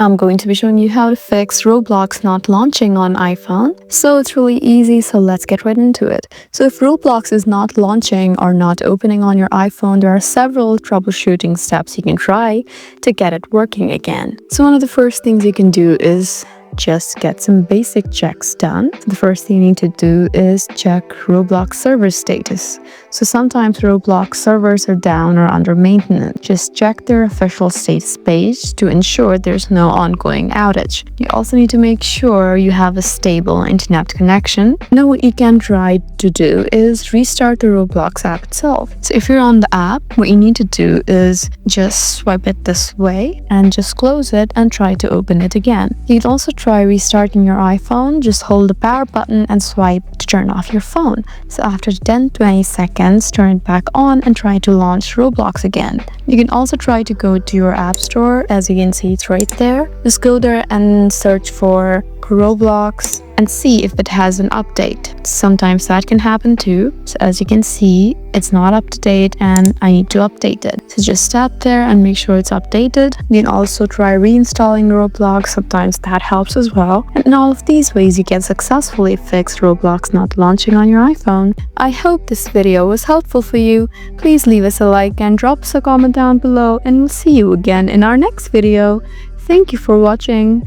I'm going to be showing you how to fix Roblox not launching on iPhone. So it's really easy, so let's get right into it. So if Roblox is not launching or not opening on your iPhone, there are several troubleshooting steps you can try to get it working again. So one of the first things you can do is just get some basic checks done. The first thing you need to do is check Roblox server status. So sometimes Roblox servers are down or under maintenance. Just check their official status page to ensure there's no ongoing outage. You also need to make sure you have a stable internet connection. Now what you can try to do is restart the Roblox app itself. So if you're on the app, what you need to do is just swipe it this way and just close it and try to open it again. You can also try restarting your iPhone. Just hold the power button and swipe to turn off your phone. So after 10-20 seconds, turn it back on and try to launch Roblox again. You can also try to go to your app store. As you can see, it's right there. Just go there and search for Roblox and see if it has an update. Sometimes that can happen too. So as you can see, it's not up to date and I need to update it. So just tap there and make sure it's updated. You can also try reinstalling Roblox. Sometimes that helps as well. And in all of these ways, you can successfully fix Roblox not launching on your iPhone. I hope this video was helpful for you. Please leave us a like and drop us a comment down below, and we'll see you again in our next video. Thank you for watching.